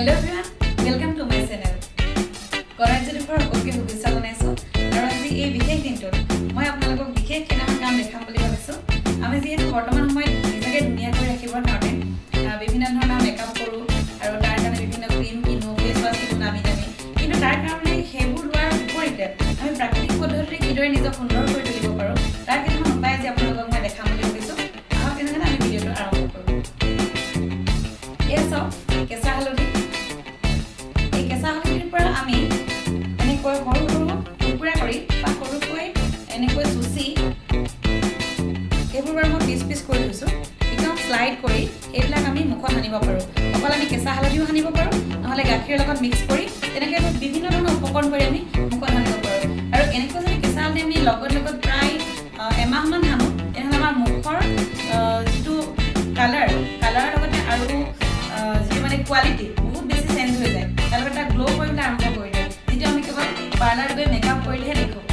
Hello everyone, welcome to my channel. Congratulations সকলকে শুভেচ্ছা জনাইছো আৰু আজি এই বিশেষ দিনটোত মই আপোনালোকক বিশেষ কেইটামান কাম দেখাম বুলি ভাবিছো আমি যিহেতু বৰ্তমান সময়ত নিজকে ধুনীয়া কৰি ৰাখিবৰ কাৰণে বিভিন্ন ধৰণৰ মেকআপ কৰো আৰু তাৰ কাৰণে বিভিন্ন ক্ৰীম কিনো ফেস ওয়াশ কিনো নামি কিন্তু তাৰ কাৰণে সেইবোৰ লোৱাৰ বিপৰীতে আমি প্ৰাকৃতিক পদ্ধতিৰে কিদৰে নিজক সুন্দৰ কৰি তুলিব পাৰো তাৰ কিছুমান উপায় আজি আপোনালোকক মই দেখাম বুলি ভাবিছো আহক তেনেহ'লে আমি ভিডিঅ'টো আৰম্ভ কৰো এয়া কেঁচা হালধি কেঁচা হালধিৰ পৰা আমি এনেকৈ সৰু সৰু টুকুৰা কৰি বা সৰুকৈ এনেকৈ চুচি এইবোৰ মই পিচ পিচ কৰি থৈছোঁ একদম স্লাইড কৰি এইবিলাক আমি মুখত সানিব পাৰোঁ অকল আমি কেঁচা হালধিও সানিব পাৰোঁ নহ'লে গাখীৰৰ লগত মিক্স কৰি তেনেকৈ বিভিন্ন ধৰণৰ উপকৰণ কৰি আমি মুখত সানিব পাৰোঁ আৰু এনেকৈ যদি কেঁচা হালধি আমি লগত প্ৰায় এমাহমান সানো তেনেহ'লে আমাৰ মুখৰ যিটো কালাৰৰ লগতে আৰু যিটো মানে কোৱালিটি বহুত বেছি চেঞ্জ হৈ যায় তাৰ এটা গ্লো কৰিবলৈ আৰম্ভ কৰি দিয়ে যিটো আমি কেৱল পাৰ্লাৰ গৈ মেকআপ কৰিলেহে দেখোঁ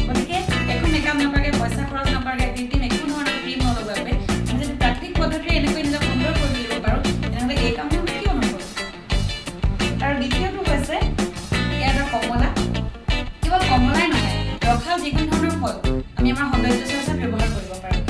গতিকে একো মেকআপ নকৰাকৈ পইচা খৰচ নকৰাকৈ কৃত্ৰিম একো ধৰণৰ ক্ৰীম নলগোৱাকৈ আমি যদি প্ৰাকৃতিক পদ্ধতিৰে এনেকৈ নিজক সুন্দৰ কৰি তুলিব পাৰোঁ তেনেহ'লে এই কামটো আমি কিয় নকৰোঁ আৰু দ্বিতীয়টো হৈছে ইয়াত কমলা কেৱল কমলাই নহয় ৰসাল যিকোনো ধৰণৰ ফল আমি আমাৰ সৌন্দৰ্য চৰ্চাত ব্যৱহাৰ কৰিব পাৰোঁ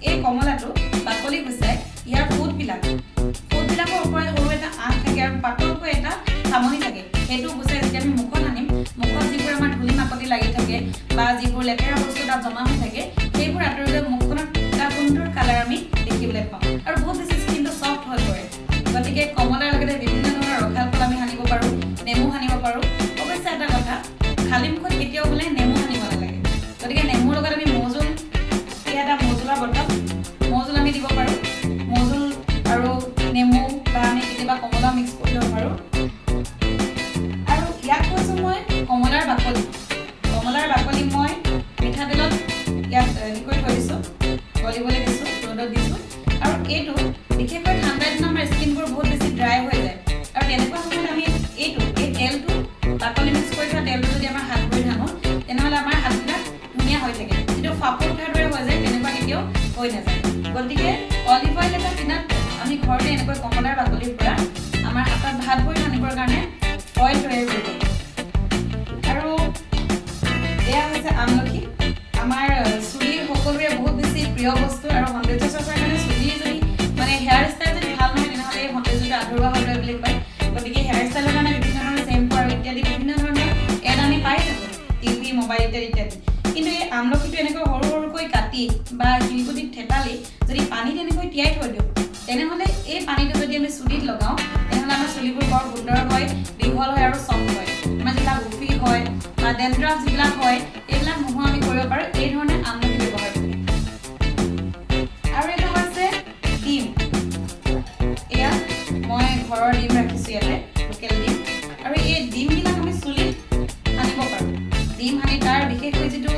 এই কমলাটো বাকলি গুচাই ইয়াৰ ফুটবিলাকৰ ওপৰত সৰু এটা আঁহ থাকে আৰু পাতলকৈ এটা চামনি থাকে সেইটো গুচাই যেতিয়া আমি মুখত সানিম মুখত যিবোৰ আমাৰ ধূলি মাকতি লাগি থাকে বা যিবোৰ লেতেৰা বস্তু তাত জমা হৈ থাকে সেইবোৰ আঁতৰিলে মুখখনত এটা সুন্দৰ কালাৰ আমি দেখিবলৈ পাওঁ আৰু বহুত বেছি স্কিনটো চফ্ট হৈ পৰে গতিকে কমলাৰ লগতে বিভিন্ন ধৰণৰ ৰসাল ফল আমি সানিব পাৰোঁ নেমু সানিব পাৰোঁ অৱশ্যে এটা কথা খালী মুখত কেতিয়াও বোলে নেমু সানিব নালাগে গতিকে নেমুৰ লগত আমি মৌজোল এটা মৌজোলৰ বটল মৌজোল আমি দিব পাৰোঁ মৌজোল আৰু নেমু বা আমি কেতিয়াবা কমলা মিক্স কৰি ল'ব পাৰোঁ আৰু ইয়াত কৈছোঁ মই কমলাৰ বাকলি মই মিঠাতেলত ইয়াত কৰি থৈ দিছোঁ গলিবলৈ দিছোঁ ৰ'দত দিছোঁ আৰু এইটো বিশেষকৈ ঠাণ্ডা দিনত আমাৰ স্কিনবোৰ বহুত বেছি ড্ৰাই হৈ যায় আৰু তেনেকুৱা সময়ত আমি এই তেলটো বাকলি মিক্স কৰি থোৱা তেলটো যদি আমাৰ হাত ভৰিত সানো তেনেহ'লে আমাৰ হাতবিলাক ধুনীয়া হৈ থাকে যিটো ফাপৰ উঠাৰ দৰে হৈ যায় তেনেকুৱা কেতিয়াও হৈ নাযায় গতিকে অলিভ অইল এটা কিনাত আমি ঘৰতে এনেকৈ কমলাৰ বাকলিৰ পৰা আমাৰ হাতত ভাত ভৰি সানিবৰ কাৰণে অইল তৈয়াৰ কৰিব আৰু এয়া হৈছে আমলখি আমাৰ চুলিৰ সকলোৰে বহুত বেছি প্ৰিয় বস্তু আৰু সৌন্দৰ্য চৰ্চাৰ কাৰণে চুলিৰ যদি মানে হেয়াৰ ষ্টাইল যদি ভাল নহয় তেনেহ'লে এই সৌন্দৰ্যটো আধৰুৱা হৈ ৰয় বুলি কয় গতিকে হেয়াৰ ষ্টাইলৰ কাৰণে বিভিন্ন ধৰণৰ চেম্পু আৰু ইত্যাদি বিভিন্ন ধৰণৰ এড আমি পাই থাকোঁ টিভি মোবাইল ইত্যাদি কিন্তু এই আমলখিটো এনেকৈ সৰু সৰুকৈ কাটি বা শিলগুটিত থেতালি যদি পানীত এনেকৈ তিয়াই থৈ দিওঁ তেনেহ'লে এই পানীটো যদি আমি চুলিত লগাওঁ তেনেহ'লে আমাৰ চুলিবোৰ বৰ সুন্দৰ হয় দীঘল হয় আৰু চফ্ট হয় আমাৰ যিবিলাক উফি হয় বা ডেণ্ড্ৰাফ যিবিলাক হয় এইবিলাক নোহোৱা আমি কৰিব পাৰোঁ এই ধৰণে আমলখি ব্যৱহাৰ কৰি আৰু এটা হৈছে ডিম এয়া মই ঘৰৰ ডিম ৰাখিছোঁ ইয়াতে লোকেল ডিম আৰু এই ডিমবিলাক আমি চুলিত সানিব পাৰোঁ ডিম সানি তাৰ বিশেষকৈ যিটো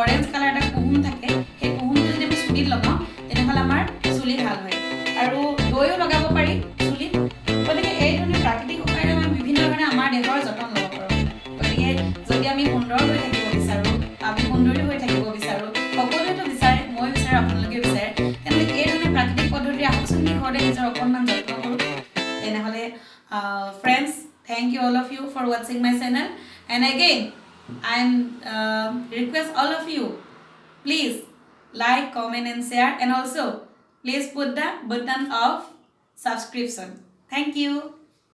অৰেঞ্জ কালাৰ এটা কুহুম থাকে সেই কুহুমটো যদি আমি চুলিত লগাওঁ তেনেহ'লে আমাৰ চুলি ভাল হয় আৰু দৈও লগাব পাৰি চুলিত গতিকে এই ধৰণে প্ৰাকৃতিক উপায়েৰে আমি বিভিন্ন ধৰণে আমাৰ দেহৰ যতন ল'ব পাৰোঁ গতিকে যদি আমি সুন্দৰ হৈ থাকিব বিচাৰোঁ আমি সুন্দৰী হৈ থাকিব বিচাৰোঁ সকলোৱেতো বিচাৰে মই বিচাৰোঁ আপোনালোকে বিচাৰে তেনেহ'লে এই ধৰণে প্ৰাকৃতিক পদ্ধতিৰে আহকচোন ঘৰতে নিজৰ অকণমান যত্ন কৰোঁ তেনেহ'লে friends, thank you all of you for watching my channel and again I request all of you please like, comment and share and also please put the button of subscription. Thank you.